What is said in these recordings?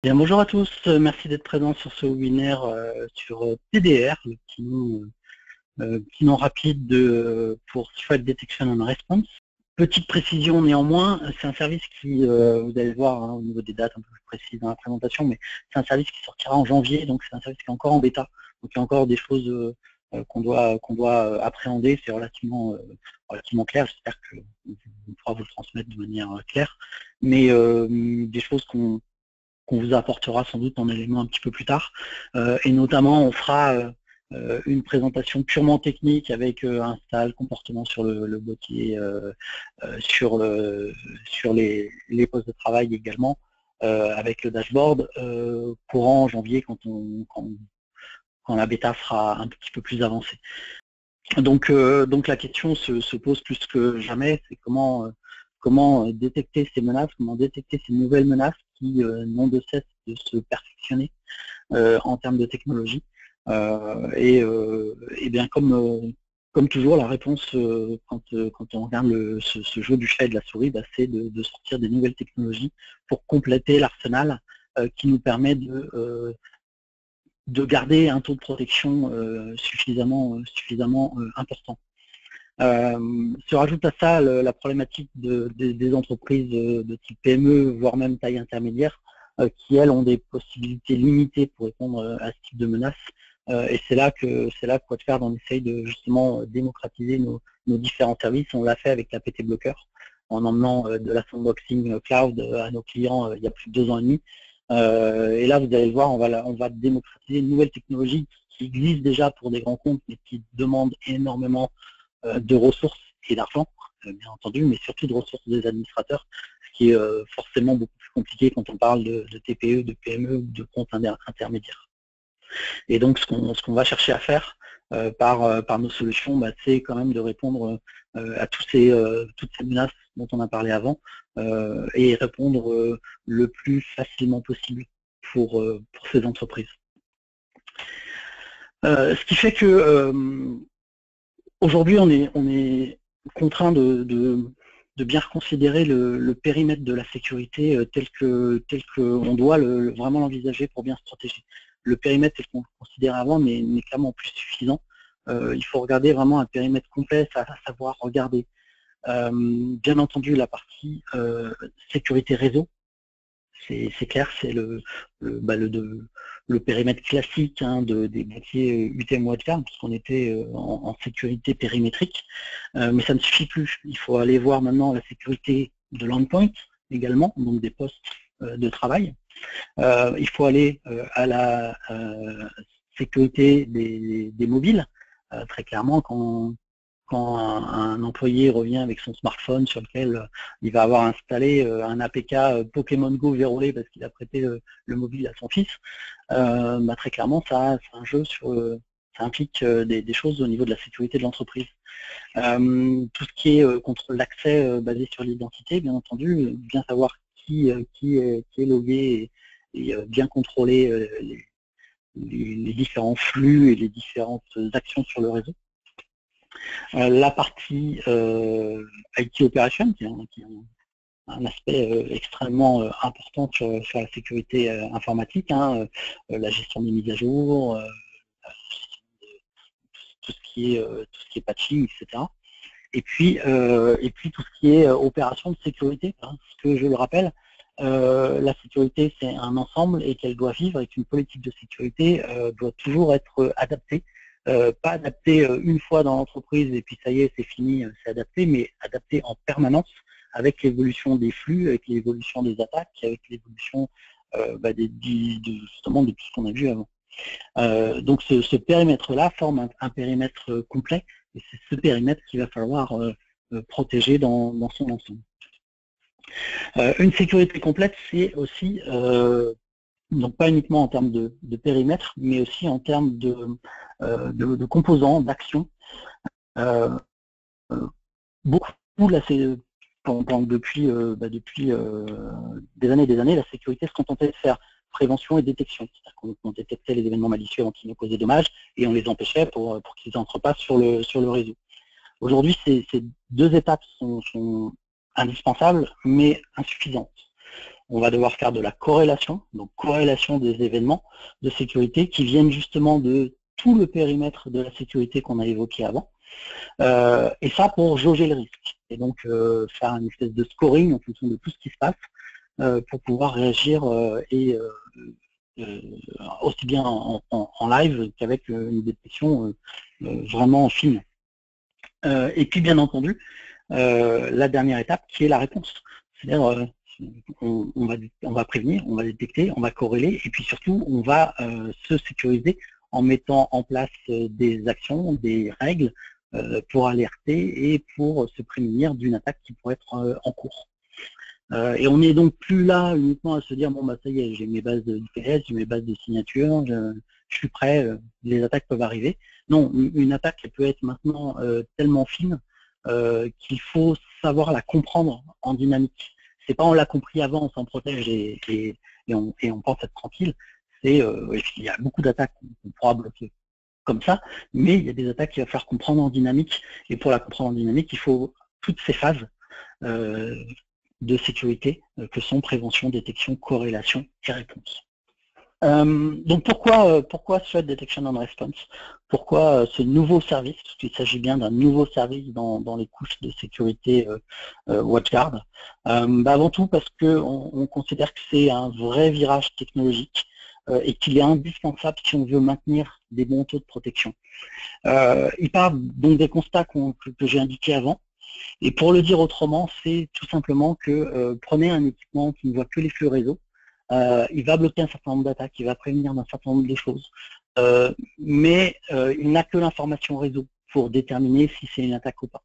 Bien, bonjour à tous, merci d'être présents sur ce webinaire sur TDR, le petit nom rapide pour Threat Detection and Response. Petite précision néanmoins, c'est un service qui, vous allez le voir au niveau des dates un peu plus précises dans la présentation, mais c'est un service qui sortira en janvier, donc c'est un service qui est encore en bêta, donc il y a encore des choses qu'on doit appréhender, c'est relativement clair, j'espère qu'on pourra vous le transmettre de manière claire, mais des choses qu'on vous apportera sans doute en élément un petit peu plus tard. Et notamment, on fera une présentation purement technique avec install, comportement sur le boîtier, sur les postes de travail également, avec le dashboard, courant janvier quand la bêta sera un petit peu plus avancée. Donc la question se pose plus que jamais, c'est comment détecter ces menaces, comment détecter ces nouvelles menaces qui n'ont de cesse de se perfectionner en termes de technologie. Et bien comme toujours, la réponse quand on regarde ce jeu du chat et de la souris, bah, c'est de sortir des nouvelles technologies pour compléter l'arsenal qui nous permet de garder un taux de protection suffisamment important. Se rajoute à ça la problématique des entreprises de type PME, voire même taille intermédiaire, qui elles ont des possibilités limitées pour répondre à ce type de menaces. Et c'est là que Quadfare on essaye de justement démocratiser nos différents services. On l'a fait avec la PT Blocker, en emmenant de la sandboxing cloud à nos clients il y a plus de 2 ans et demi. Et là, vous allez le voir, on va démocratiser une nouvelle technologie qui existe déjà pour des grands comptes, mais qui demande énormément de ressources et d'argent, bien entendu, mais surtout de ressources des administrateurs, ce qui est forcément beaucoup plus compliqué quand on parle de TPE, de PME ou de comptes intermédiaires. Et donc, ce qu'on va chercher à faire par nos solutions, bah, c'est quand même de répondre à toutes ces menaces dont on a parlé avant et répondre le plus facilement possible pour ces entreprises. Ce qui fait que aujourd'hui, on est contraint de bien reconsidérer le périmètre de la sécurité tel qu'on doit vraiment l'envisager pour bien se protéger. Le périmètre tel qu'on le considérait avant n'est clairement plus suffisant. Il faut regarder vraiment un périmètre complet, à savoir regarder bien entendu la partie sécurité réseau. C'est clair, c'est le périmètre classique des boîtiers UTM Wildcard, puisqu'on était en sécurité périmétrique, mais ça ne suffit plus. Il faut aller voir maintenant la sécurité de l'endpoint également, donc des postes de travail. Il faut aller à la sécurité des mobiles. Très clairement, quand un employé revient avec son smartphone sur lequel il va avoir installé un APK Pokémon Go vérolé parce qu'il a prêté le mobile à son fils, bah, très clairement, ça c'est un jeu ça implique des choses au niveau de la sécurité de l'entreprise. Tout ce qui est contrôle d'accès basé sur l'identité, bien entendu, bien savoir qui est logué et bien contrôler les différents flux et les différentes actions sur le réseau. La partie IT Operation, qui est un aspect extrêmement important sur la sécurité informatique, la gestion des mises à jour, tout ce qui est patching, etc. Et puis tout ce qui est opération de sécurité, parce que je le rappelle, la sécurité c'est un ensemble et qu'elle doit vivre et qu'une politique de sécurité doit toujours être adaptée. Pas adapté une fois dans l'entreprise et puis ça y est, c'est fini, c'est adapté, mais adapté en permanence avec l'évolution des flux, avec l'évolution des attaques, avec l'évolution justement de tout ce qu'on a vu avant. Donc ce périmètre-là forme un périmètre complet et c'est ce périmètre qu'il va falloir protéger dans son ensemble. Une sécurité complète, c'est aussi donc pas uniquement en termes de périmètre, mais aussi en termes de composants, d'actions. Beaucoup, là, c'est depuis des années, la sécurité se contentait de faire prévention et détection. C'est-à-dire qu'on détectait les événements malicieux avant qu'ils nous causaient des dommages et on les empêchait pour qu'ils n'entrent pas sur le réseau. Aujourd'hui, ces 2 étapes sont indispensables, mais insuffisantes. on va devoir faire de la corrélation, donc corrélation des événements de sécurité qui viennent justement de tout le périmètre de la sécurité qu'on a évoqué avant, et ça pour jauger le risque, et donc faire une espèce de scoring en fonction de tout ce qui se passe pour pouvoir réagir aussi bien en live qu'avec une détection vraiment fine. Et puis bien entendu, la dernière étape qui est la réponse. C'est-à-dire on va prévenir, on va détecter, on va corréler, et puis surtout on va se sécuriser en mettant en place des actions, des règles pour alerter et pour se prémunir d'une attaque qui pourrait être en cours. Et on n'est donc plus là uniquement à se dire bon bah ça y est, j'ai mes bases d'IPS, j'ai mes bases de signature, je suis prêt, les attaques peuvent arriver. Non, une attaque elle peut être maintenant tellement fine qu'il faut savoir la comprendre en dynamique. C'est pas on l'a compris avant, on s'en protège et on pense être tranquille. C'est il y a beaucoup d'attaques qu'on pourra bloquer comme ça, mais il y a des attaques qu'il va falloir comprendre en dynamique, et pour la comprendre en dynamique, il faut toutes ces phases de sécurité que sont prévention, détection, corrélation et réponse. Donc pourquoi Threat Detection and Response? Pourquoi ce nouveau service? Parce qu'il s'agit bien d'un nouveau service dans les couches de sécurité WatchGuard. Avant tout parce qu'on considère que c'est un vrai virage technologique et qu'il est indispensable si on veut maintenir des bons taux de protection. Il part donc des constats que j'ai indiqués avant. Et pour le dire autrement, c'est tout simplement que prenez un équipement qui ne voit que les flux réseau, il va bloquer un certain nombre d'attaques, il va prévenir d'un certain nombre de choses, mais il n'a que l'information réseau pour déterminer si c'est une attaque ou pas.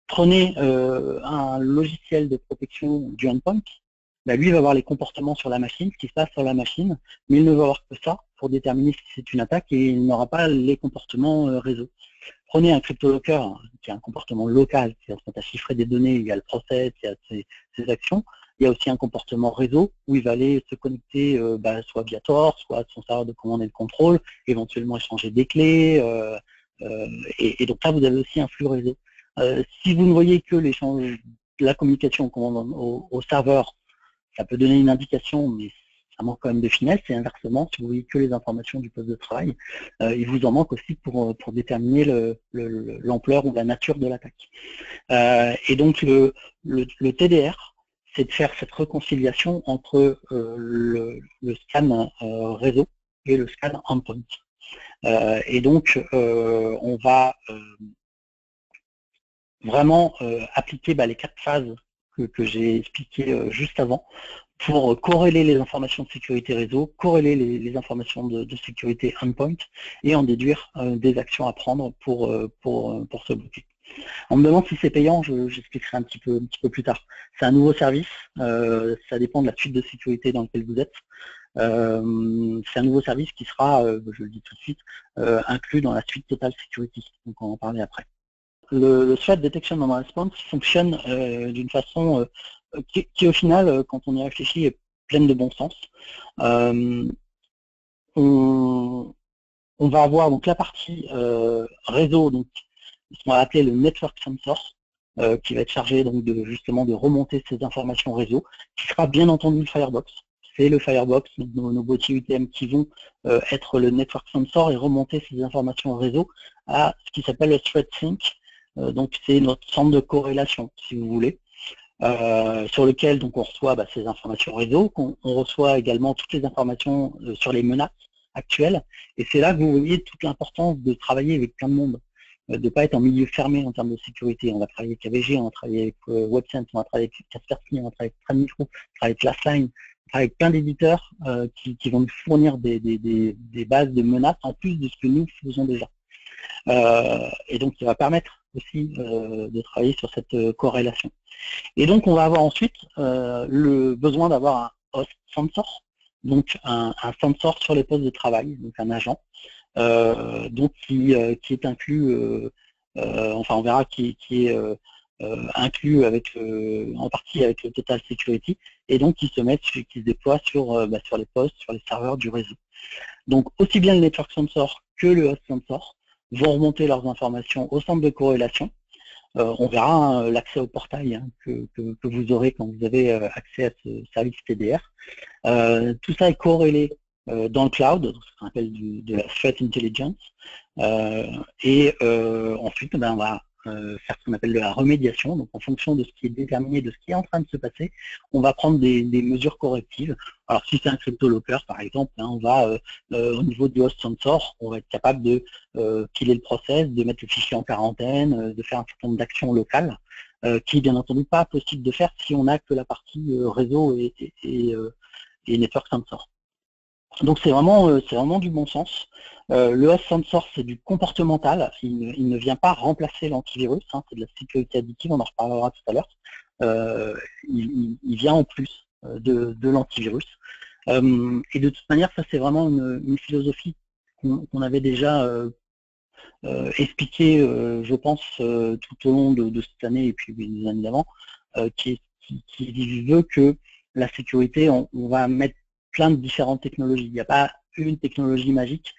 Prenez un logiciel de protection du endpoint, lui il va voir les comportements sur la machine, ce qui se passe sur la machine, mais il ne va voir que ça pour déterminer si c'est une attaque et il n'aura pas les comportements réseau. Prenez un cryptolocker qui a un comportement local, qui va se mettre à chiffrer des données, il y a le process, il y a ses actions. Il y a aussi un comportement réseau où il va aller se connecter soit via Tor, soit son serveur de commande et de contrôle, éventuellement échanger des clés. Et donc là, vous avez aussi un flux réseau. Si vous ne voyez que l'échange, la communication au serveur, ça peut donner une indication, mais ça manque quand même de finesse, et inversement, si vous voyez que les informations du poste de travail, il vous en manque aussi pour déterminer l'ampleur ou la nature de l'attaque. Et donc le TDR, c'est de faire cette réconciliation entre le scan réseau et le scan endpoint. Et donc on va vraiment appliquer les 4 phases que j'ai expliquées juste avant, pour corréler les informations de sécurité réseau, corréler les informations de sécurité endpoint et en déduire des actions à prendre pour se bloquer. On me demande si c'est payant, j'expliquerai un petit peu plus tard. C'est un nouveau service, ça dépend de la suite de sécurité dans laquelle vous êtes. C'est un nouveau service qui sera, je le dis tout de suite, inclus dans la suite Total Security, donc on va en parler après. Le Threat Detection and Response fonctionne d'une façon qui au final, quand on y réfléchit, est pleine de bon sens. On va avoir donc la partie réseau, donc ce qu'on va appeler le Network Sensor, qui va être chargé donc justement de remonter ces informations réseau, qui sera bien entendu le Firebox. C'est le Firebox, nos boîtiers UTM qui vont être le Network Sensor et remonter ces informations réseau à ce qui s'appelle le Threat Sync. Donc c'est notre centre de corrélation, si vous voulez, sur lequel donc on reçoit ces informations réseau, on reçoit également toutes les informations sur les menaces actuelles, et c'est là que vous voyez toute l'importance de travailler avec plein de monde, de ne pas être en milieu fermé en termes de sécurité. On va travailler avec AVG, on va travailler avec WebSense, on va travailler avec Kaspersky, on va travailler avec Trendmicro, on va travailler avec Lastline, on va travailler avec plein d'éditeurs qui vont nous fournir des bases de menaces en plus de ce que nous faisons déjà. Et donc ça va permettre aussi de travailler sur cette corrélation. Et donc on va avoir ensuite le besoin d'avoir un host sensor, donc un sensor sur les postes de travail, donc un agent, donc qui est inclus, enfin on verra qui est inclus avec en partie avec le Total Security, et donc qui se déploie sur les postes, sur les serveurs du réseau. Donc aussi bien le Network Sensor que le Host Sensor vont remonter leurs informations au centre de corrélation, on verra hein, l'accès au portail hein, que vous aurez quand vous avez accès à ce service TDR. Tout ça est corrélé dans le cloud, ce qu'on appelle de la threat intelligence, et ensuite ben, on va faire ce qu'on appelle de la remédiation. Donc en fonction de ce qui est déterminé, de ce qui est en train de se passer, on va prendre des mesures correctives. Alors si c'est un crypto-locker par exemple, hein, on va au niveau du host sensor, on va être capable de killer le process, de mettre le fichier en quarantaine, de faire un certain nombre d'actions locales, qui est bien entendu pas possible de faire si on n'a que la partie réseau et network sensor. Donc c'est vraiment du bon sens. Le host sensor, c'est du comportemental, il ne vient pas remplacer l'antivirus, hein, c'est de la sécurité additive, on en reparlera tout à l'heure. Il vient en plus de l'antivirus. Et de toute manière, ça c'est vraiment une philosophie qu'on avait déjà expliqué, je pense, tout au long de cette année et puis des années d'avant, qui veut que la sécurité, on va mettre plein de différentes technologies. Il n'y a pas une technologie magique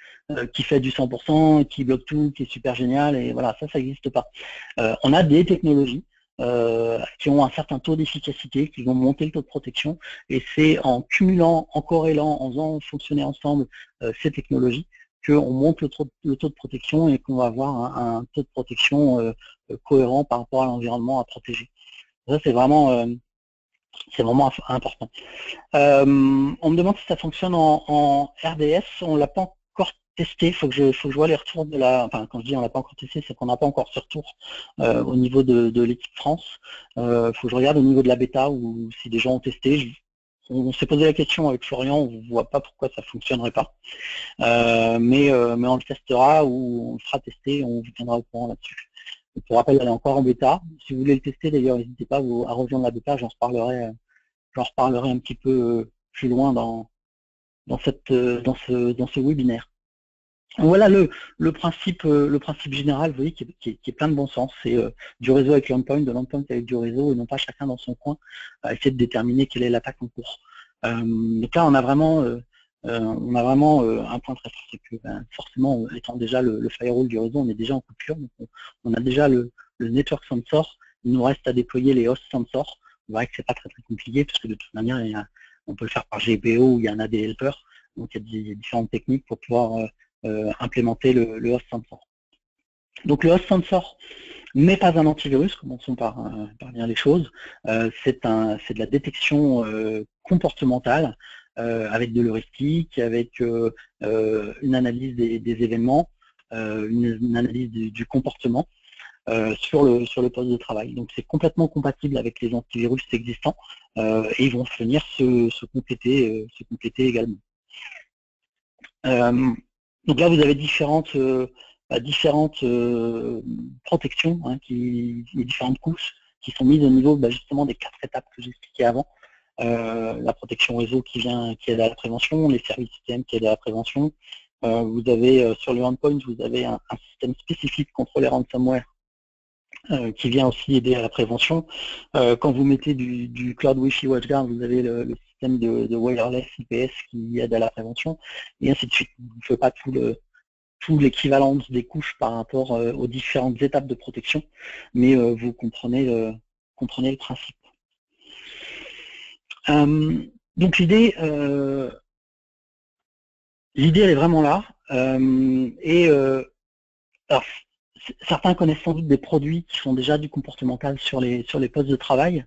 qui fait du 100%, qui bloque tout, qui est super génial, et voilà, ça n'existe pas. On a des technologies qui ont un certain taux d'efficacité, qui vont monter le taux de protection, et c'est en cumulant, en corrélant, en faisant fonctionner ensemble ces technologies qu'on monte le taux de protection et qu'on va avoir un taux de protection cohérent par rapport à l'environnement à protéger. Ça, c'est vraiment important. On me demande si ça fonctionne en RDS, on ne l'a pas encore testé, faut que je vois les retours de la... Enfin, quand je dis on ne l'a pas encore testé, c'est qu'on n'a pas encore ce retour au niveau de l'équipe France. Faut que je regarde au niveau de la bêta ou si des gens ont testé. On s'est posé la question avec Florian, on ne voit pas pourquoi ça ne fonctionnerait pas. Mais on le testera ou on le fera tester, on vous tiendra au courant là-dessus. Pour rappel, elle est encore en bêta. Si vous voulez le tester, d'ailleurs, n'hésitez pas à rejoindre la bêta, j'en reparlerai un petit peu plus loin dans ce webinaire. Voilà le principe général, vous voyez, qui est plein de bon sens. C'est du réseau avec l'endpoint, de l'endpoint avec du réseau, et non pas chacun dans son coin à essayer de déterminer quelle est l'attaque en cours. Donc là, on a vraiment un point très fort, c'est que forcément, étant déjà le firewall du réseau, on est déjà en coupure, donc on a déjà le network sensor, il nous reste à déployer les host sensors. On verra que c'est pas très compliqué, parce que de toute manière, on peut le faire par GPO ou il y en a des helpers, donc il y a différentes techniques pour pouvoir implémenter le host sensor. Donc le host sensor n'est pas un antivirus, commençons par dire les choses, c'est de la détection comportementale, avec de l'heuristique, avec une analyse des événements, une analyse du comportement sur le poste de travail. Donc c'est complètement compatible avec les antivirus existants et ils vont venir se compléter également. Donc là vous avez différentes protections, hein, les différentes couches qui sont mises au niveau justement des 4 étapes que j'expliquais avant. La protection réseau qui aide à la prévention, les services système qui aident à la prévention. Vous avez sur le endpoint, vous avez un système spécifique contre les ransomware qui vient aussi aider à la prévention. Quand vous mettez du Cloud Wi-Fi WatchGuard, vous avez le système de wireless IPS qui aide à la prévention, et ainsi de suite. Vous ne faites pas tout l'équivalence des couches par rapport aux différentes étapes de protection, mais vous comprenez le principe. Donc l'idée elle est vraiment là, alors certains connaissent sans doute des produits qui font déjà du comportemental sur les postes de travail.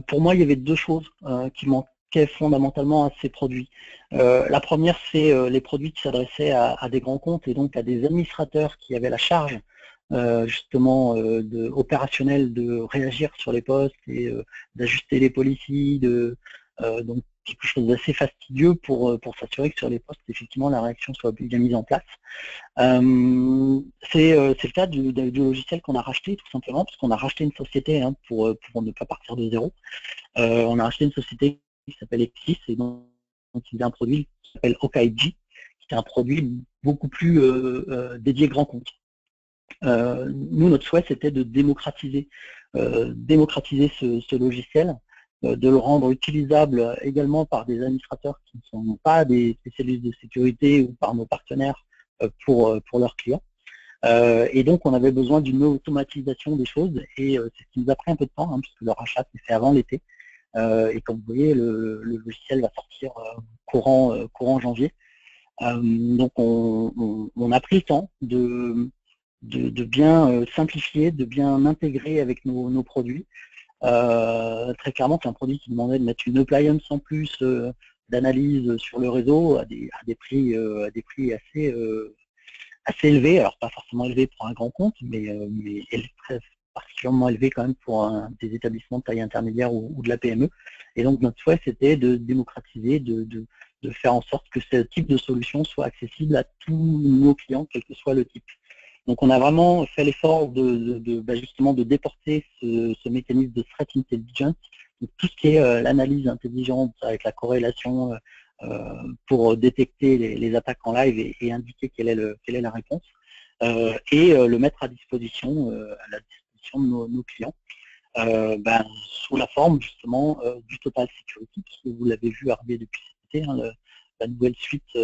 Pour moi, il y avait 2 choses qui manquaient fondamentalement à ces produits. La première, c'est les produits qui s'adressaient à des grands comptes et donc à des administrateurs qui avaient la charge justement opérationnelle de réagir sur les postes et d'ajuster les policies, donc quelque chose d'assez fastidieux pour s'assurer que sur les postes, effectivement, la réaction soit bien mise en place. C'est le cas du logiciel qu'on a racheté, tout simplement, parce qu'on a racheté une société hein, pour ne pas partir de zéro. On a racheté une société qui s'appelle Exis, et donc il y a un produit qui s'appelle Okaiji, qui est un produit beaucoup plus dédié grand compte. Nous, notre souhait, c'était de démocratiser ce logiciel, de le rendre utilisable également par des administrateurs qui ne sont pas des spécialistes de sécurité ou par nos partenaires pour leurs clients. Et donc, on avait besoin d'une automatisation des choses, et c'est ce qui nous a pris un peu de temps, hein, puisque le rachat s'est fait avant l'été. Et comme vous voyez, le logiciel va sortir courant janvier. Donc, on a pris le temps de bien simplifier, de bien intégrer avec nos produits. Très clairement, c'est un produit qui demandait de mettre une appliance en plus d'analyse sur le réseau à des prix assez élevés. Alors pas forcément élevés pour un grand compte, mais très particulièrement élevés quand même pour des établissements de taille intermédiaire ou de la PME. Et donc notre souhait, c'était de démocratiser, de faire en sorte que ce type de solution soit accessible à tous nos clients, quel que soit le type. Donc on a vraiment fait l'effort justement de déporter ce mécanisme de threat intelligence, donc tout ce qui est l'analyse intelligente avec la corrélation pour détecter les attaques en live et indiquer quelle est la réponse, et le mettre à la disposition de nos clients, sous la forme justement du Total Security, puisque vous l'avez vu arriver depuis cet été, hein, la nouvelle suite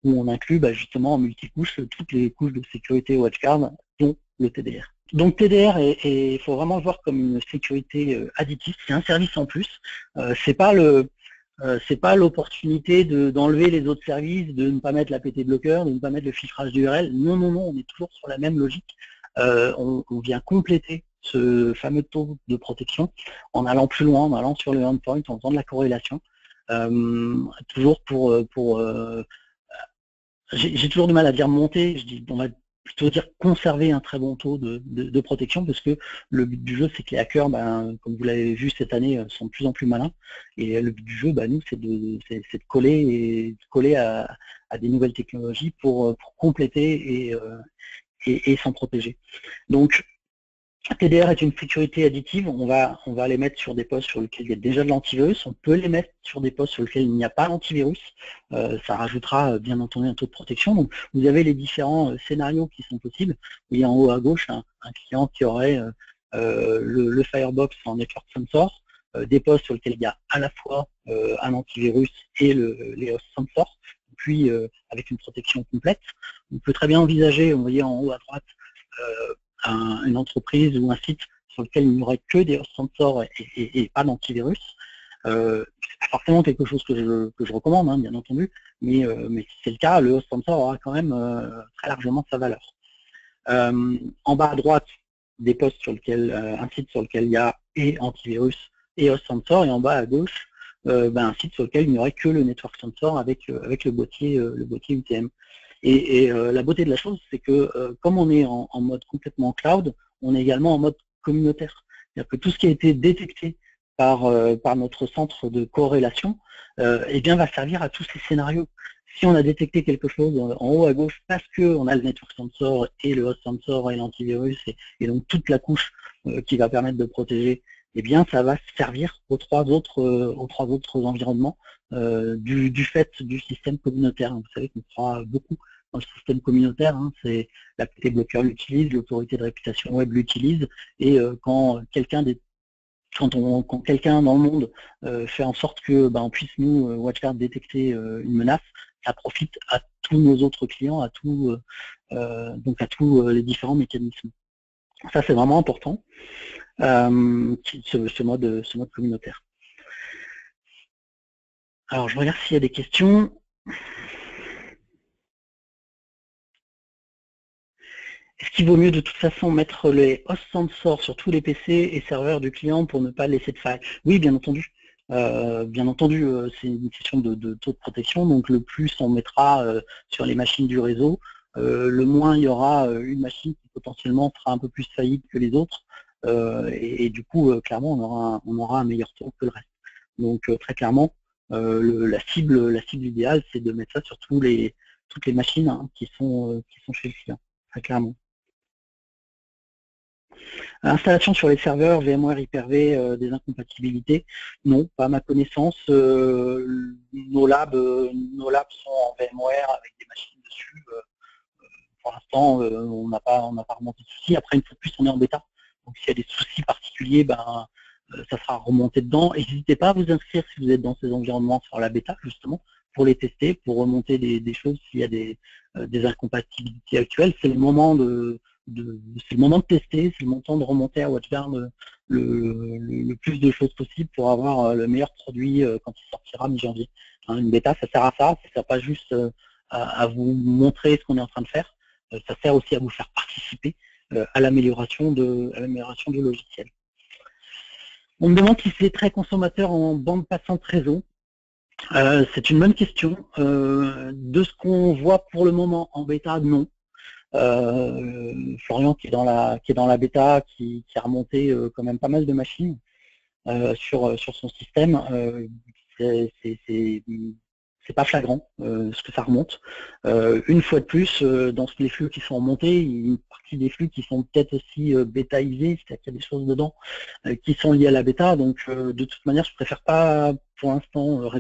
où on inclut justement en multicouche toutes les couches de sécurité WatchGuard, dont le TDR. Donc TDR, il faut vraiment le voir comme une sécurité additive, c'est un service en plus, c'est pas l'opportunité d'enlever les autres services, de ne pas mettre l'APT bloqueur, de ne pas mettre le filtrage d'URL. Non, on est toujours sur la même logique. On vient compléter ce fameux taux de protection en allant plus loin, en allant sur le endpoint, en faisant de la corrélation. Toujours j'ai toujours du mal à dire monter, on va plutôt dire conserver un très bon taux de protection, parce que le but du jeu, c'est que les hackers, comme vous l'avez vu cette année, sont de plus en plus malins, et le but du jeu, nous, c'est de coller à des nouvelles technologies pour compléter et s'en protéger. Donc, TDR est une sécurité additive, on va les mettre sur des postes sur lesquels il y a déjà de l'antivirus, on peut les mettre sur des postes sur lesquels il n'y a pas d'antivirus, ça rajoutera bien entendu un taux de protection. Donc vous avez les différents scénarios qui sont possibles. Vous voyez en haut à gauche un client qui aurait le Firebox en Network Sensor, des postes sur lesquels il y a à la fois un antivirus et les host sensors, puis avec une protection complète. On peut très bien envisager, vous voyez en haut à droite, une entreprise ou un site sur lequel il n'y aurait que des host sensors et pas d'antivirus. C'est pas forcément quelque chose que je recommande, hein, bien entendu, mais si c'est le cas, le host sensor aura quand même très largement sa valeur. En bas à droite, des postes sur lequel un site sur lequel il y a et antivirus et host sensor, et en bas à gauche, un site sur lequel il n'y aurait que le network sensor avec le boîtier UTM. Et la beauté de la chose, c'est que comme on est en mode complètement cloud, on est également en mode communautaire. C'est-à-dire que tout ce qui a été détecté par notre centre de corrélation va servir à tous ces scénarios. Si on a détecté quelque chose en haut à gauche parce qu'on a le network sensor et le host sensor et l'antivirus et donc toute la couche qui va permettre de protéger, ça va servir aux trois autres environnements du fait du système communautaire. Vous savez qu'on croit beaucoup dans le système communautaire, hein, c'est l'APT bloqueur l'utilise, l'autorité de réputation web l'utilise, et quand quelqu'un dans le monde fait en sorte que on puisse nous, WatchGuard, détecter une menace, ça profite à tous nos autres clients, à tous les différents mécanismes. Ça, c'est vraiment important, ce mode communautaire. Alors, je regarde s'il y a des questions. Est-ce qu'il vaut mieux de toute façon mettre les host sensors sur tous les PC et serveurs du client pour ne pas laisser de faille? Oui, bien entendu. C'est une question de taux de protection, donc le plus on mettra sur les machines du réseau, le moins il y aura une machine qui potentiellement sera un peu plus faillible que les autres, et du coup, clairement, on aura un meilleur taux que le reste. Donc très clairement, la cible idéale, c'est de mettre ça sur toutes les machines, hein, qui sont chez le client, très clairement. Installation sur les serveurs VMware Hyper-V, des incompatibilités, non, pas à ma connaissance. Nos labs sont en VMware avec des machines dessus. Pour l'instant, on n'a pas remonté de soucis. Après, une fois de plus, on est en bêta. Donc s'il y a des soucis particuliers, ça sera remonté dedans. Et n'hésitez pas à vous inscrire si vous êtes dans ces environnements sur la bêta, justement, pour les tester, pour remonter des choses s'il y a des incompatibilités actuelles. C'est le moment de tester, c'est le moment de remonter à WatchGuard le plus de choses possible pour avoir le meilleur produit quand il sortira mi-janvier. Hein, une bêta, ça sert à ça sert pas juste à vous montrer ce qu'on est en train de faire, ça sert aussi à vous faire participer à l'amélioration du logiciel. On me demande si c'est très consommateur en bande passante réseau. C'est une bonne question. De ce qu'on voit pour le moment en bêta, non. Florian qui est dans la bêta, qui a remonté quand même pas mal de machines sur son système, c'est pas flagrant ce que ça remonte. Une fois de plus, dans les flux qui sont remontés, il y a une partie des flux qui sont peut-être aussi bêtaisés, c'est-à-dire qu'il y a des choses dedans qui sont liées à la bêta, donc de toute manière je préfère pas pour l'instant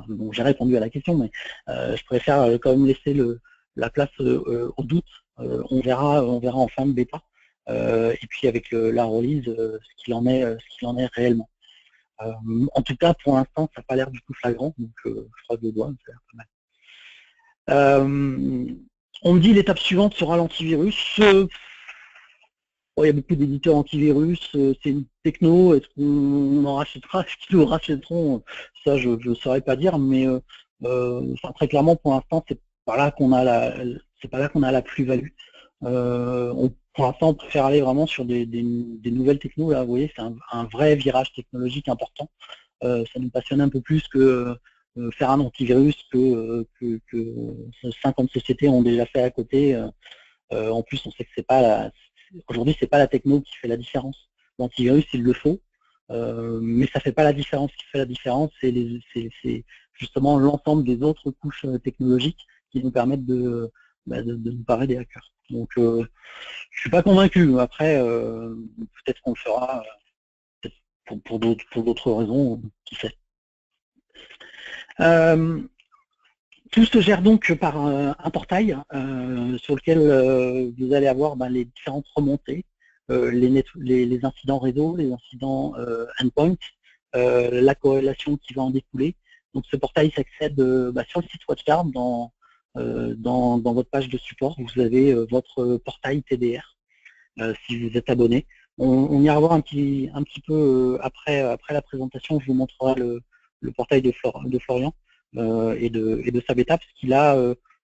bon, j'ai répondu à la question, mais je préfère quand même laisser la place au doute. On verra en fin de bêta, et puis avec la release, ce qu'il en est réellement. En tout cas, pour l'instant, ça n'a pas l'air du tout flagrant, donc je croise le doigt, ça a l'air pas mal. On me dit l'étape suivante sera l'antivirus. Il y a beaucoup d'éditeurs antivirus, c'est une techno, est-ce qu'on en rachètera, est-ce qu'ils nous rachèteront? Ça, je ne saurais pas dire, mais très clairement, pour l'instant, c'est pas là qu'on a la plus-value. Pour l'instant, on préfère aller vraiment sur des nouvelles technos. Là, vous voyez, c'est un vrai virage technologique important. Ça nous passionne un peu plus que faire un antivirus que 50 sociétés ont déjà fait à côté. En plus, on sait que c'est pas aujourd'hui, c'est pas la techno qui fait la différence. L'antivirus, il le faut, mais ça fait pas la différence. Ce qui fait la différence, c'est justement l'ensemble des autres couches technologiques qui nous permettent de nous parer des hackers. Donc, je suis pas convaincu. Après, peut-être qu'on le fera pour d'autres raisons, qui sait. Tout se gère donc par un portail sur lequel vous allez avoir les différentes remontées, les incidents réseau, les incidents endpoint, la corrélation qui va en découler. Donc ce portail s'accède sur le site WatchGuard, dans votre page de support, vous avez votre portail TDR, si vous êtes abonné. On ira voir un petit peu après la présentation, je vous montrerai le portail de Florian. Et de sa bêta, parce qu'il a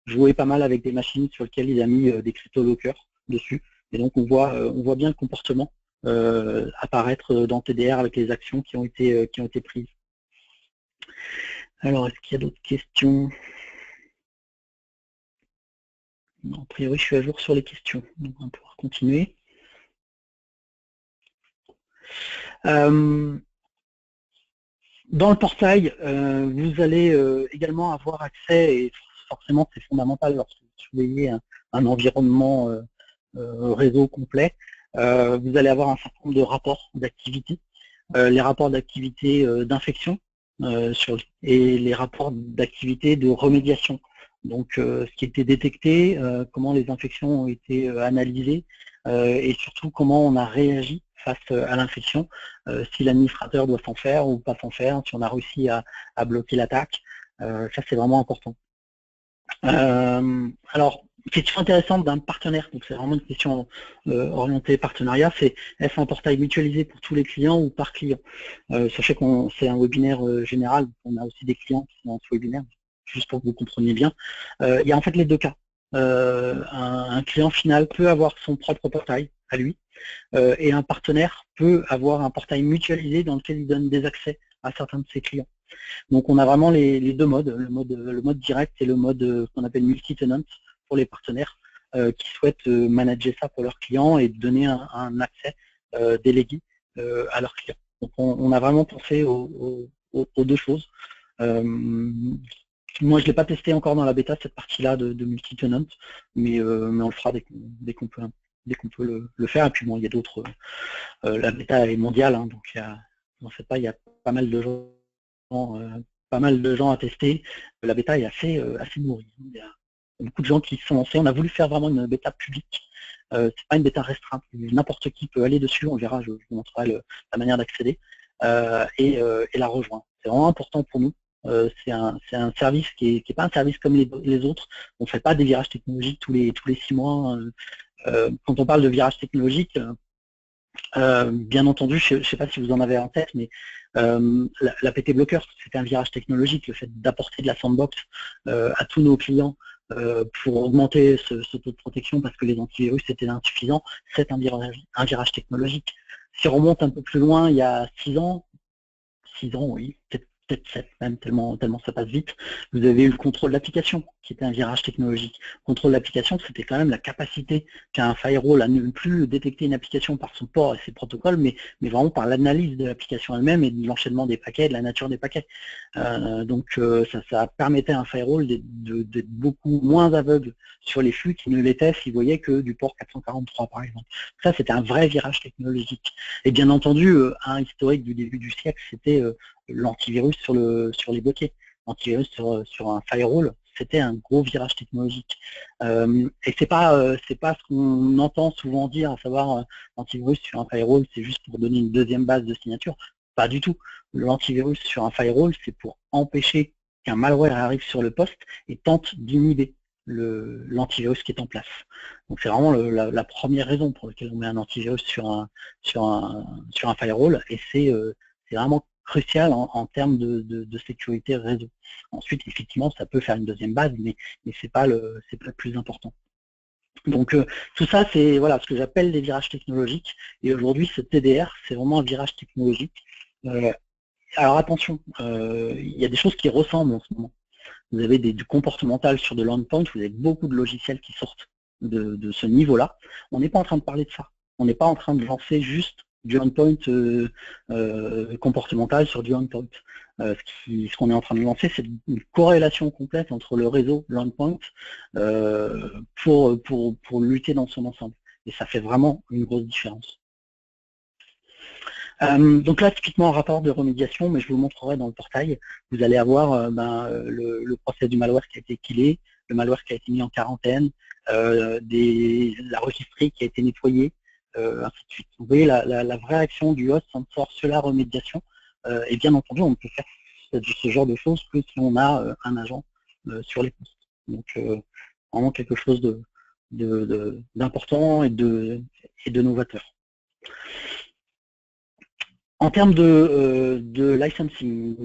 joué pas mal avec des machines sur lesquelles il a mis des crypto-lockers dessus. Et donc on voit bien le comportement apparaître dans TDR avec les actions qui ont été prises. Alors, est-ce qu'il y a d'autres questions? Non, a priori, je suis à jour sur les questions, donc on va pouvoir continuer. Dans le portail, vous allez également avoir accès, et forcément c'est fondamental lorsque vous surveillez un environnement réseau complet, vous allez avoir un certain nombre de rapports d'activité, les rapports d'activité d'infection et les rapports d'activité de remédiation. Donc ce qui a été détecté, comment les infections ont été analysées, et surtout comment on a réagi face à l'infection, si l'administrateur doit s'en faire ou pas s'en faire, si on a réussi à bloquer l'attaque. Ça, c'est vraiment important. Alors, question intéressante d'un partenaire, donc c'est vraiment une question orientée partenariat, c'est est-ce un portail mutualisé pour tous les clients ou par client? Sachez qu'on c'est un webinaire général, on a aussi des clients qui sont dans ce webinaire, juste pour que vous compreniez bien. Il y a en fait les deux cas. Un client final peut avoir son propre portail à lui, et un partenaire peut avoir un portail mutualisé dans lequel il donne des accès à certains de ses clients. Donc on a vraiment les deux modes, le mode direct et le mode qu'on appelle multi-tenant pour les partenaires qui souhaitent manager ça pour leurs clients et donner un accès délégué à leurs clients. Donc on a vraiment pensé aux deux choses. Moi je ne l'ai pas testé encore dans la bêta, cette partie-là de multi-tenant, mais on le fera dès qu'on peut le faire. Et puis bon, il y a d'autres, la bêta est mondiale, hein, donc n'en faites pas, il y a pas mal de gens à tester. La bêta est assez nourrie. Il y a beaucoup de gens qui se sont lancés. On a voulu faire vraiment une bêta publique. C'est pas une bêta restreinte. N'importe qui peut aller dessus. On verra, je vous montrerai la manière d'accéder et la rejoindre. C'est vraiment important pour nous c'est un service qui est pas un service comme les autres. On ne fait pas des virages technologiques tous les 6 mois. Quand on parle de virage technologique, bien entendu, je ne sais pas si vous en avez en tête, mais la PT Blocker, c'était un virage technologique, le fait d'apporter de la sandbox à tous nos clients pour augmenter ce taux de protection parce que les antivirus étaient insuffisants, c'est un virage technologique. Si on remonte un peu plus loin, il y a 6 ans, oui, peut-être 7 même, tellement ça passe vite, vous avez eu le contrôle d'application, qui était un virage technologique. Le contrôle d'application, c'était quand même la capacité qu'a un firewall à ne plus détecter une application par son port et ses protocoles, mais vraiment par l'analyse de l'application elle-même et de l'enchaînement des paquets, de la nature des paquets. Donc ça permettait à un firewall d'être beaucoup moins aveugle sur les flux qu'il ne l'était s'il voyait que du port 443 par exemple. Ça, c'était un vrai virage technologique. Et bien entendu, un historique du début du siècle, c'était l'antivirus sur les boîtiers. L'antivirus sur un firewall, c'était un gros virage technologique. Et c'est pas ce qu'on entend souvent dire, à savoir l'antivirus sur un firewall, c'est juste pour donner une deuxième base de signature. Pas du tout. L'antivirus sur un firewall, c'est pour empêcher qu'un malware arrive sur le poste et tente d'inhiber l'antivirus qui est en place. Donc c'est vraiment la première raison pour laquelle on met un antivirus sur un firewall, et c'est vraiment crucial en termes de sécurité réseau. Ensuite, effectivement, ça peut faire une deuxième base, mais c'est pas le plus important. Donc tout ça, c'est voilà ce que j'appelle des virages technologiques. Et aujourd'hui, ce TDR, c'est vraiment un virage technologique. Alors attention, il y a des choses qui ressemblent en ce moment. Vous avez du comportemental sur de l'endpoint, vous avez beaucoup de logiciels qui sortent de ce niveau-là. On n'est pas en train de parler de ça. On n'est pas en train de lancer juste du endpoint comportemental sur du endpoint. Ce qu'on est en train de lancer, c'est une corrélation complète entre le réseau, l'endpoint, pour lutter dans son ensemble. Et ça fait vraiment une grosse différence. Donc là, typiquement, un rapport de remédiation, mais je vous le montrerai dans le portail. Vous allez avoir le process du malware qui a été killé, le malware qui a été mis en quarantaine, la registrie qui a été nettoyée, ainsi de suite. Vous voyez la vraie action du host sort sur la remédiation. Et bien entendu, on ne peut faire ce genre de choses que si on a un agent sur les postes. Donc vraiment quelque chose d'important et de novateur. En termes de licensing,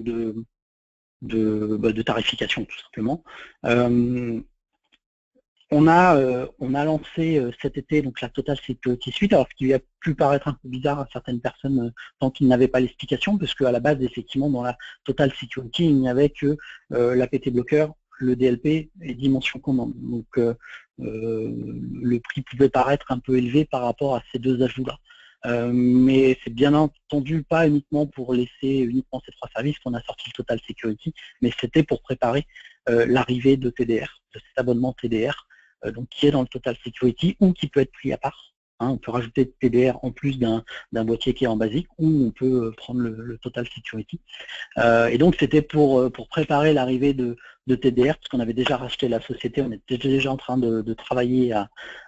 de tarification tout simplement, on a lancé cet été donc la Total Security Suite, alors ce qui a pu paraître un peu bizarre à certaines personnes tant qu'ils n'avaient pas l'explication, parce qu'à la base, effectivement, dans la Total Security, il n'y avait que la PT Blocker, le DLP et Dimension Command. Donc le prix pouvait paraître un peu élevé par rapport à ces deux ajouts-là. Mais c'est bien entendu pas uniquement pour laisser uniquement ces trois services qu'on a sorti le Total Security, mais c'était pour préparer l'arrivée de TDR, de cet abonnement TDR, donc qui est dans le Total Security ou qui peut être pris à part. Hein, on peut rajouter TDR en plus d'un boîtier qui est en basique, ou on peut prendre le Total Security. Et donc c'était pour préparer l'arrivée de TDR, parce qu'on avait déjà racheté la société, on était déjà en train de travailler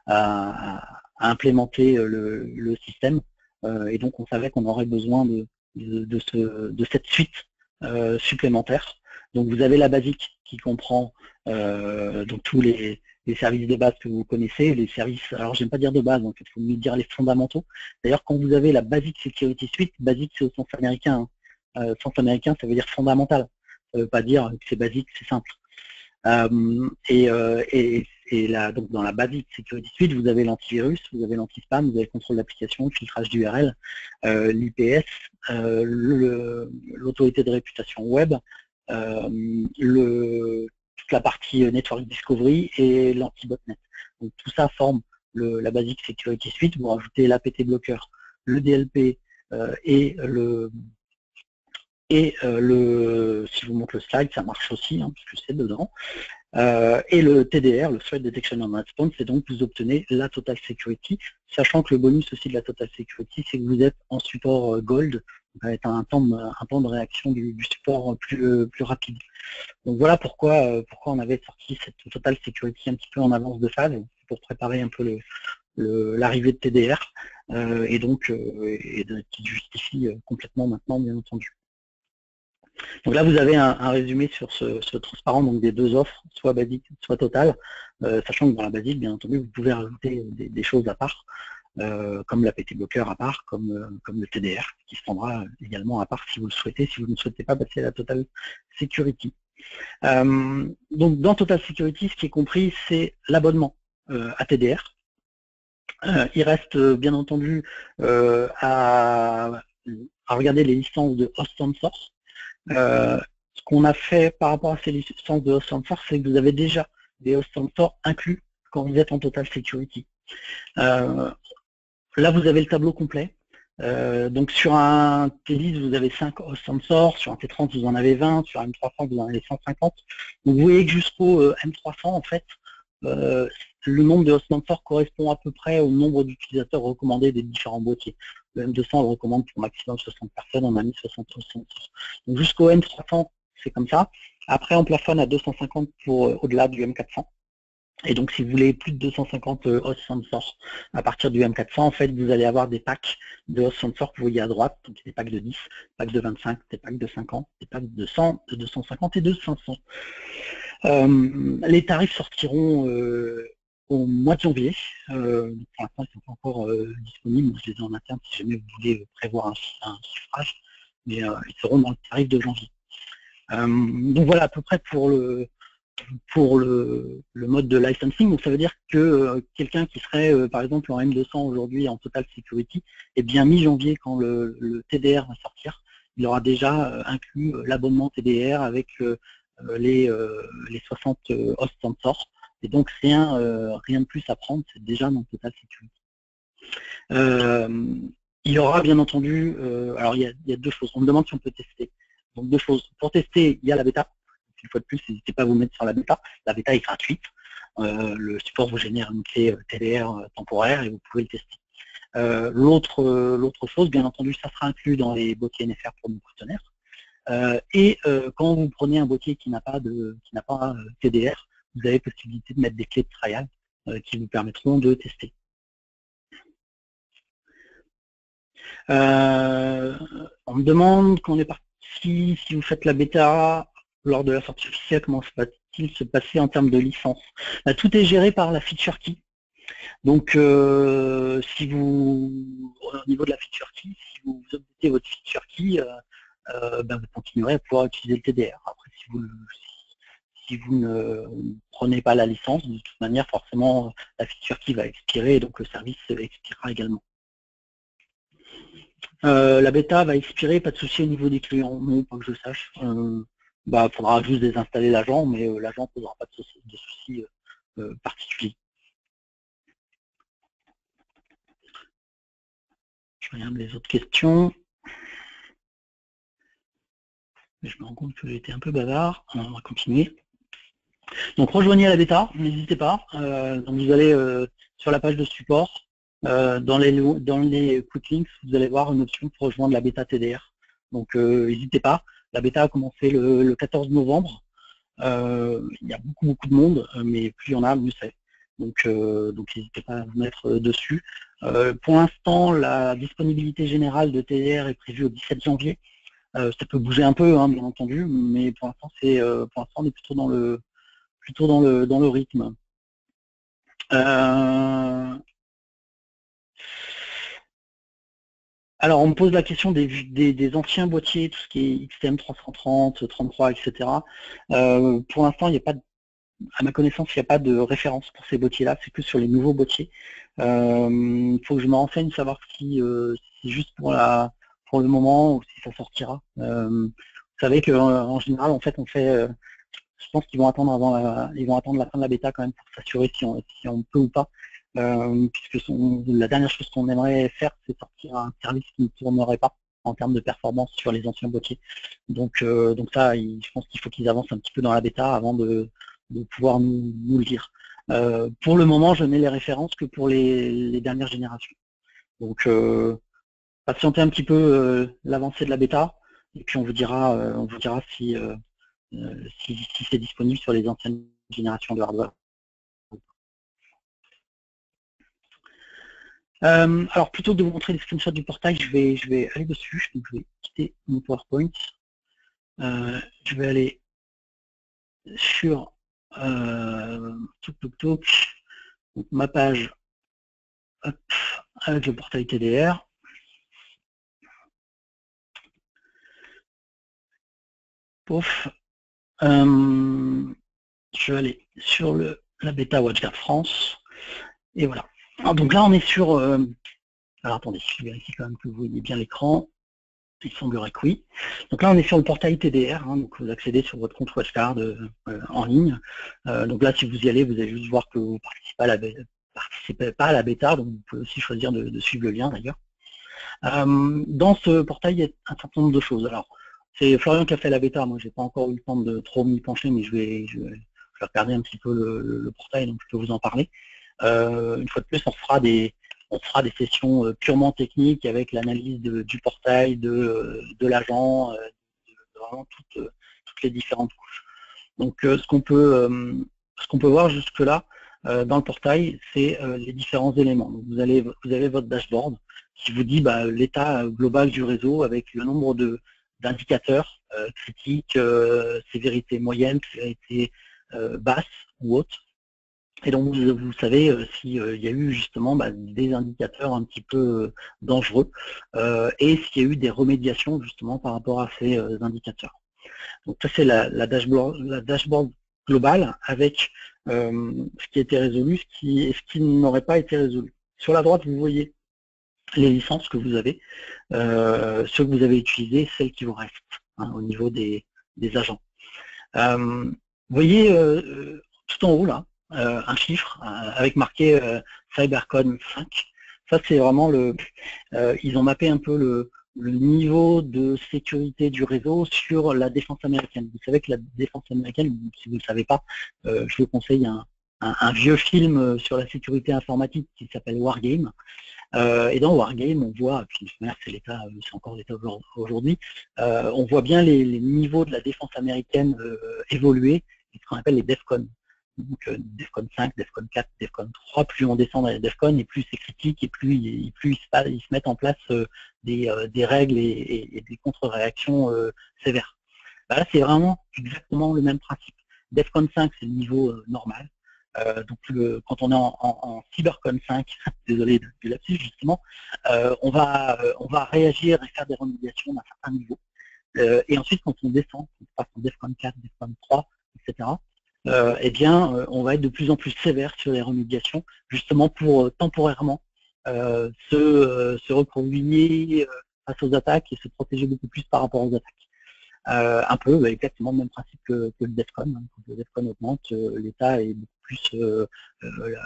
à implémenter le système, et donc on savait qu'on aurait besoin de cette suite supplémentaire. Donc vous avez la basique qui comprend donc tous les services de base que vous connaissez, les services, alors j'aime pas dire de base, donc il faut mieux dire les fondamentaux. D'ailleurs, quand vous avez la Basic Security Suite, basique c'est au sens américain, sens américain ça veut dire fondamental, ça veut pas dire que c'est basique, c'est simple. Et là, donc dans la Basic Security Suite, vous avez l'antivirus, vous avez l'anti-spam, vous avez le contrôle d'application, le filtrage d'URL, l'IPS, l'autorité de réputation web, toute la partie Network Discovery et l'anti-botnet. Donc tout ça forme la Basic Security Suite. Vous rajoutez l'APT Blocker, le DLP si je vous montre le slide, ça marche aussi, hein, puisque c'est dedans. Et le TDR, le Threat Detection and Response, c'est donc vous obtenez la Total Security, sachant que le bonus aussi de la Total Security, c'est que vous êtes en support Gold, avec un temps de réaction du support plus rapide. Donc voilà pourquoi on avait sorti cette Total Security un petit peu en avance de phase, pour préparer un peu l'arrivée de TDR, et qui justifie complètement maintenant, bien entendu. Donc là, vous avez un résumé sur ce transparent, donc des deux offres, soit basique, soit totale, sachant que dans la basique, bien entendu, vous pouvez rajouter des choses à part, comme l'APT bloqueur à part, comme le TDR, qui se prendra également à part si vous le souhaitez, si vous ne souhaitez pas passer à la Total Security. Donc dans Total Security, ce qui est compris, c'est l'abonnement à TDR. Il reste bien entendu à regarder les licences de host on source. Ce qu'on a fait par rapport à ces licences de host on source, c'est que vous avez déjà des host on source inclus quand vous êtes en Total Security. Là, vous avez le tableau complet. Donc sur un T10, vous avez 5 host on source, sur un T30, vous en avez 20, sur un M300, vous en avez 150. Donc vous voyez que jusqu'au M300, en fait, le nombre de host on source correspond à peu près au nombre d'utilisateurs recommandés des différents boîtiers. Le M200, on le recommande pour maximum 60 personnes, on a mis 60 host on source. Donc jusqu'au M300, c'est comme ça. Après, on plafonne à 250 pour au-delà du M400. Et donc, si vous voulez plus de 250 host on source à partir du M400, en fait, vous allez avoir des packs de host on source que vous voyez à droite, donc des packs de 10, packs de 25, des packs de 50, des packs de 100, de 250 et de 500. Les tarifs sortiront au mois de janvier. Pour l'instant, ils ne sont pas encore disponibles. Je les ai en interne si jamais vous voulez prévoir un chiffrage, mais ils seront dans le tarif de janvier. Donc voilà à peu près pour le mode de licensing. Donc ça veut dire que quelqu'un qui serait par exemple en M200 aujourd'hui en Total Security, et bien mi-janvier quand le TDR va sortir, il aura déjà inclus l'abonnement TDR avec les 60 host on source. Et donc rien de plus à prendre, c'est déjà dans Total Security. Il y aura bien entendu, alors il y a deux choses, on me demande si on peut tester. Donc deux choses, pour tester, il y a la bêta. Une fois de plus, n'hésitez pas à vous mettre sur la bêta. La bêta est gratuite. Le support vous génère une clé TDR temporaire et vous pouvez le tester. L'autre chose, bien entendu, ça sera inclus dans les boîtiers NFR pour nos partenaires. Quand vous prenez un boîtier qui n'a pas TDR, vous avez possibilité de mettre des clés de trial qui vous permettront de tester. On me demande quand on est parti, si vous faites la bêta lors de la sortie officielle, comment va-t-il se passer en termes de licence? Tout est géré par la feature key. Donc, si vous, au niveau de la feature key, si vous updatez votre feature key, vous continuerez à pouvoir utiliser le TDR. Après, si vous ne prenez pas la licence, de toute manière, forcément, la feature key va expirer et donc le service expirera également. La bêta va expirer, pas de souci au niveau des clients, non, pas que je sache. Faudra juste désinstaller l'agent, mais l'agent ne posera pas de soucis particuliers. Je regarde les autres questions. Je me rends compte que j'ai été un peu bavard. On va continuer. Donc rejoignez la bêta, n'hésitez pas. Donc vous allez sur la page de support. Dans les quick links, vous allez voir une option pour rejoindre la bêta TDR. Donc n'hésitez pas. La bêta a commencé le 14 novembre. Il y a beaucoup de monde, mais plus il y en a, mieux c'est. Donc n'hésitez pas à vous mettre dessus. Pour l'instant, la disponibilité générale de TDR est prévue au 17 janvier. Ça peut bouger un peu, hein, bien entendu, mais pour l'instant, on est plutôt dans le rythme. Alors, on me pose la question des anciens boîtiers, tout ce qui est XTM 330, 33, etc. Pour l'instant, il n'y a pas à ma connaissance, il n'y a pas de référence pour ces boîtiers-là, c'est que sur les nouveaux boîtiers. Il faut que je me renseigne, savoir si c'est juste pour le moment ou si ça sortira. Vous savez qu'en général, en fait, je pense qu'ils vont attendre la fin de la bêta quand même pour s'assurer si on peut ou pas. Puisque la dernière chose qu'on aimerait faire, c'est sortir un service qui ne tournerait pas en termes de performance sur les anciens boîtiers. Donc ça, je pense qu'il faut qu'ils avancent un petit peu dans la bêta avant de pouvoir nous le dire. Pour le moment, je n'ai les références que pour les dernières générations. Donc patientez un petit peu l'avancée de la bêta, et puis on vous dira si c'est disponible sur les anciennes générations de hardware. Alors plutôt que de vous montrer les screenshots du portail, je vais aller dessus, donc je vais quitter mon PowerPoint. Je vais aller sur donc, ma page hop, avec le portail TDR. Pouf. Je vais aller sur la bêta WatchGuard France. Et voilà. Alors, donc là, on est sur... alors attendez, je vérifie quand même que vous voyez bien l'écran. Il semblerait que oui. Donc là, on est sur le portail TDR. Donc vous accédez sur votre compte WatchGuard en ligne. Donc là, si vous y allez, vous allez juste voir que vous participez pas à la bêta. Donc vous pouvez aussi choisir de suivre le lien d'ailleurs. Dans ce portail, il y a un certain nombre de choses. Alors, c'est Florian qui a fait la bêta. Moi, j'ai pas encore eu le temps de trop m'y pencher, mais je vais regarder un petit peu le portail, donc je peux vous en parler. Une fois de plus, on fera des sessions purement techniques avec l'analyse du portail, de l'agent, vraiment toutes les différentes couches. Donc, ce qu'on peut voir jusque-là dans le portail, c'est les différents éléments. Donc, vous avez votre dashboard qui vous dit l'état global du réseau avec le nombre d'indicateurs critiques, sévérité moyenne, sévérité basse ou haute. Et donc vous savez s'il y a eu justement des indicateurs un petit peu dangereux et s'il y a eu des remédiations justement par rapport à ces indicateurs. Donc ça c'est la dashboard globale avec ce qui a été résolu, ce qui n'aurait pas été résolu. Sur la droite, vous voyez les licences que vous avez, ceux que vous avez utilisés, celles qui vous restent au niveau des agents. Vous voyez tout en haut là, un chiffre avec marqué CyberCon 5. Ça c'est vraiment ils ont mappé un peu le niveau de sécurité du réseau sur la défense américaine. Vous savez que la défense américaine, si vous ne le savez pas, je vous conseille un vieux film sur la sécurité informatique qui s'appelle Wargame. Et dans Wargame, on voit, puis c'est encore l'état aujourd'hui, on voit bien les niveaux de la défense américaine évoluer, ce qu'on appelle les DEFCON. Donc DEFCON 5, DEFCON 4, DEFCON 3, plus on descend dans les DEFCON et plus c'est critique et plus ils se mettent en place des règles et des contre-réactions sévères. Là, c'est vraiment exactement le même principe. DEFCON 5, c'est le niveau normal. Donc quand on est en CyberCon 5, désolé du lapsus justement, on va réagir et faire des remédiations d'un certain niveau. Et ensuite, quand on descend, on passe en DEFCON 4, DEFCON 3, etc., eh bien, on va être de plus en plus sévère sur les remédiations, justement pour temporairement se recroqueviller face aux attaques et se protéger beaucoup plus par rapport aux attaques. Un peu exactement le même principe que le DEFCON. Quand le DEFCON augmente, l'État est beaucoup plus,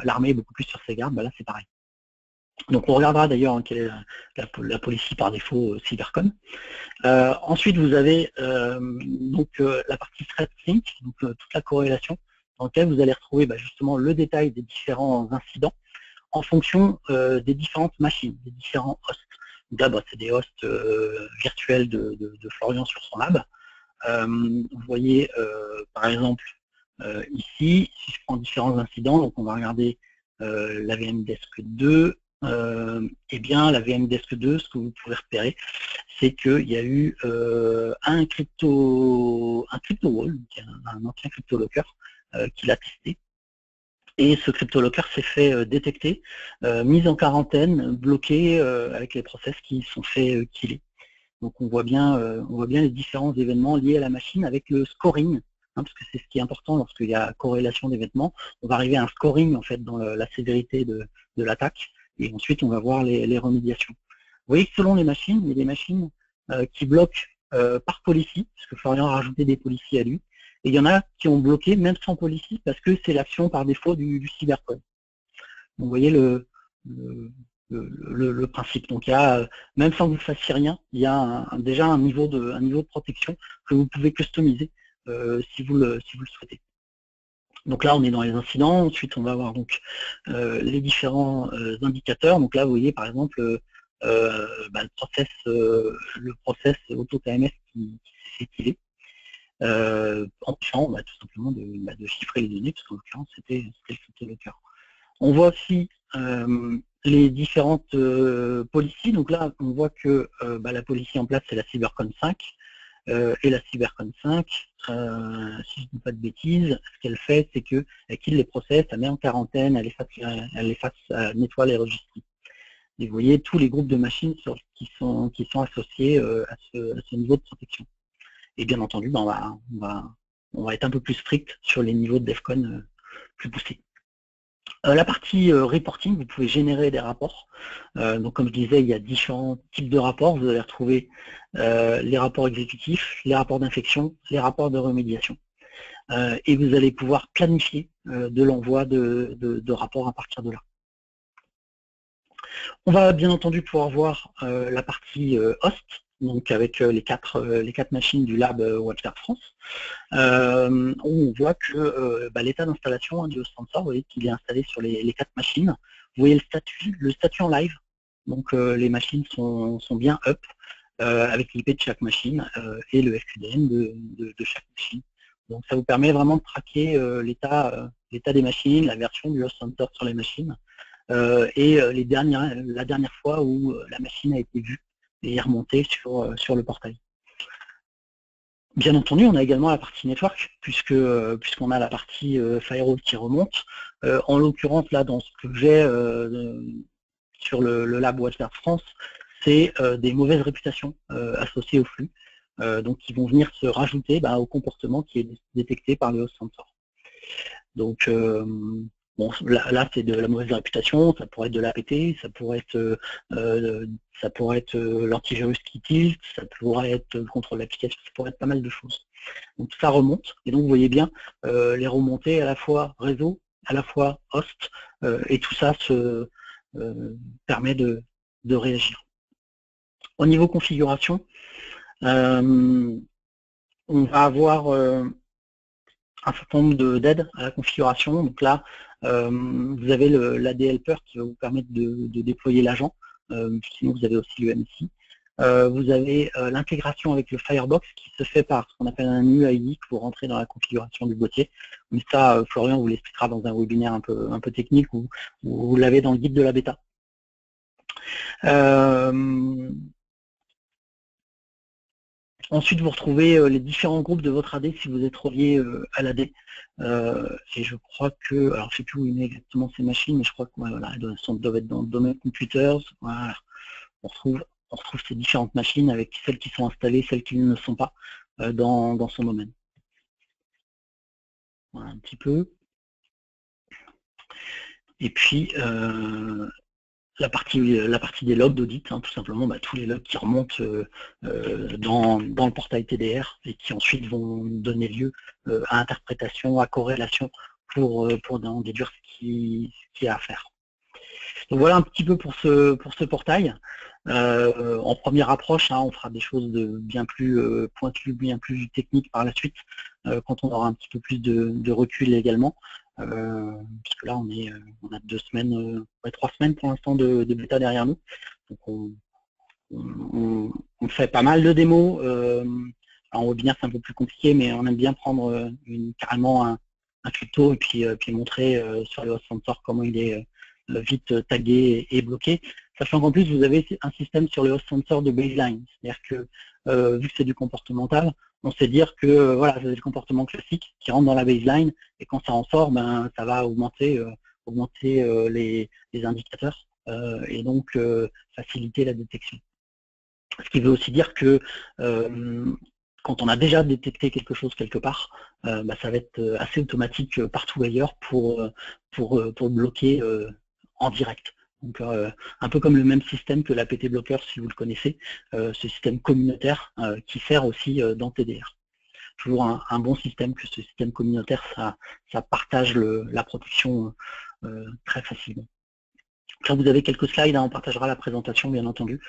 l'armée est beaucoup plus sur ses gardes, là c'est pareil. Donc on regardera d'ailleurs quelle est la policy par défaut CyberCon. Ensuite vous avez la partie Threat Sync, donc toute la corrélation, dans laquelle vous allez retrouver justement le détail des différents incidents en fonction des différentes machines, des différents hosts. Donc là, c'est des hosts virtuels de Florian sur son lab. Vous voyez, par exemple, ici, si je prends différents incidents, donc on va regarder la VMDesk 2, eh bien, la VMDesk 2, ce que vous pouvez repérer, c'est qu'il y a eu un crypto wall, un ancien crypto-locker, qui l'a testé. Et ce crypto-locker s'est fait détecter, mis en quarantaine, bloqué avec les process qui sont fait killer. Donc on voit bien les différents événements liés à la machine avec le scoring, parce que c'est ce qui est important lorsqu'il y a corrélation d'événements. On va arriver à un scoring en fait dans la sévérité de l'attaque, et ensuite on va voir les remédiations. Vous voyez que selon les machines, il y a des machines qui bloquent par policy, parce que Florian a rajouté des policies à lui, et il y en a qui ont bloqué même sans policy parce que c'est l'action par défaut du cybercode. Donc vous voyez le principe. Donc il y a, même sans que vous fassiez rien, il y a déjà un niveau de protection que vous pouvez customiser si vous le souhaitez. Donc là on est dans les incidents, ensuite on va avoir donc les différents indicateurs. Donc là vous voyez par exemple le process AutoKMS qui s'est killé. Empêchant tout simplement de chiffrer les données, parce qu'en l'occurrence c'était le crypto-locker. On voit aussi les différentes policies. Donc là on voit que la policy en place c'est la CyberCon 5. et la CyberCon 5, si je ne dis pas de bêtises, ce qu'elle fait, c'est qu'elle quitte les process, elle met en quarantaine, elle nettoie les registres. Et vous voyez tous les groupes de machines qui sont associés à ce niveau de protection. Et bien entendu, on va être un peu plus strict sur les niveaux de DEFCON plus poussés. La partie reporting, vous pouvez générer des rapports. Donc comme je disais, il y a différents types de rapports. Vous allez retrouver les rapports exécutifs, les rapports d'infection, les rapports de remédiation. Et vous allez pouvoir planifier de l'envoi de rapports à partir de là. On va bien entendu pouvoir voir la partie host, donc avec les quatre machines du lab WatchGuard France, où on voit que l'état d'installation du host sensor, vous voyez qu'il est installé sur les 4 machines. Vous voyez le statut en live, donc les machines sont bien up, avec l'IP de chaque machine et le FQDN de chaque machine. Donc ça vous permet vraiment de traquer l'état des machines, la version du host sensor sur les machines, et la dernière fois où la machine a été vue et est remontée sur le portail. Bien entendu, on a également la partie network, puisqu'on a la partie firewall qui remonte. En l'occurrence, là, dans ce que j'ai sur le lab WatchGuard France, c'est des mauvaises réputations associées au flux, donc qui vont venir se rajouter au comportement qui est détecté par le host sensor. Donc, bon, là c'est de la mauvaise réputation, ça pourrait être de l'APT, ça pourrait être l'antivirus qui tilt, ça pourrait être le contrôle d'application, ça pourrait être pas mal de choses. Donc ça remonte, et donc vous voyez bien les remontées à la fois réseau, à la fois host, et tout ça se permet de réagir. Au niveau configuration, on va avoir un certain nombre d'aides à la configuration. Donc là, vous avez l'AD Helper qui va vous permettre de déployer l'agent. Sinon, vous avez aussi le MSI. Vous avez l'intégration avec le Firebox qui se fait par ce qu'on appelle un UID pour rentrer dans la configuration du boîtier. Mais ça, Florian vous l'expliquera dans un webinaire un peu technique où vous l'avez dans le guide de la bêta. Ensuite, vous retrouvez les différents groupes de votre AD si vous êtes relié à l'AD. Et je crois que, alors je ne sais plus où il met exactement ces machines, mais je crois que voilà, elles doivent être dans le domaine computers. Voilà. On retrouve ces différentes machines avec celles qui sont installées, celles qui ne le sont pas dans son domaine. Voilà un petit peu. Et puis, la partie des logs d'audit, hein, tout simplement, tous les logs qui remontent dans le portail TDR et qui ensuite vont donner lieu à interprétation, à corrélation pour en déduire ce qu'il y a à faire. Donc voilà un petit peu pour ce portail. En première approche, hein, on fera des choses bien plus pointues, bien plus techniques par la suite, quand on aura un petit peu plus de recul également. Puisque là on a 2 semaines, 3 semaines pour l'instant de bêta derrière nous. Donc on fait pas mal de démos. En webinaire c'est un peu plus compliqué, mais on aime bien prendre carrément un tuto et puis montrer sur le host sensor comment il est vite tagué et bloqué. Sachant qu'en plus vous avez un système sur le host sensor de baseline, c'est-à-dire que vu que c'est du comportemental, on sait dire que voilà, c'est le comportement classique qui rentre dans la baseline et quand ça en sort, ça va augmenter les indicateurs et donc faciliter la détection. Ce qui veut aussi dire que quand on a déjà détecté quelque chose quelque part, ça va être assez automatique partout ailleurs pour bloquer en direct. Donc un peu comme le même système que l'APT Blocker si vous le connaissez, ce système communautaire qui sert aussi dans TDR. Toujours un bon système que ce système communautaire, ça partage la protection très facilement. Là, vous avez quelques slides, hein, on partagera la présentation bien entendu,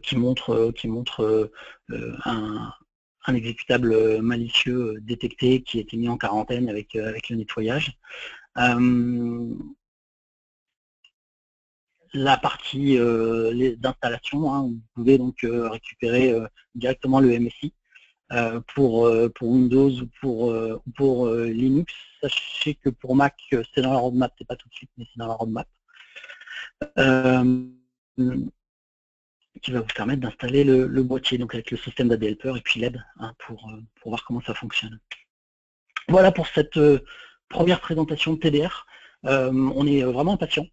qui montre un exécutable malicieux détecté qui a été mis en quarantaine avec le nettoyage. La partie d'installation, hein, vous pouvez donc récupérer directement le MSI pour Windows ou pour Linux. Sachez que pour Mac, c'est dans la roadmap, c'est pas tout de suite, mais c'est dans la roadmap. qui va vous permettre d'installer le boîtier, donc avec le système d'AD Helper et puis l'aide pour voir comment ça fonctionne. Voilà pour cette première présentation de TDR. On est vraiment impatient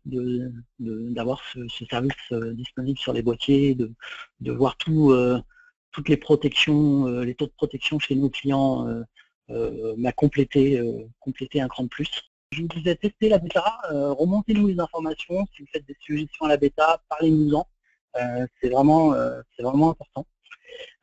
d'avoir ce service disponible sur les boîtiers, de voir toutes les protections, les taux de protection chez nos clients compléter un cran de plus. Je vous disais, testez la bêta, remontez-nous les informations, si vous faites des suggestions à la bêta, parlez-nous-en, c'est vraiment important.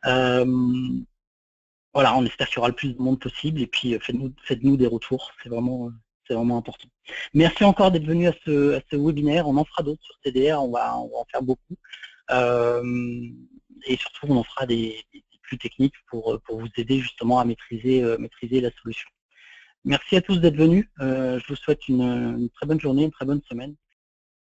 Voilà, on espère qu'il y aura le plus de monde possible et puis faites-nous des retours, c'est vraiment important. Merci encore d'être venu à ce webinaire, on en fera d'autres sur TDR, on va en faire beaucoup. Et surtout, on en fera des plus techniques pour vous aider justement à maîtriser la solution. Merci à tous d'être venus, je vous souhaite une très bonne journée, une très bonne semaine.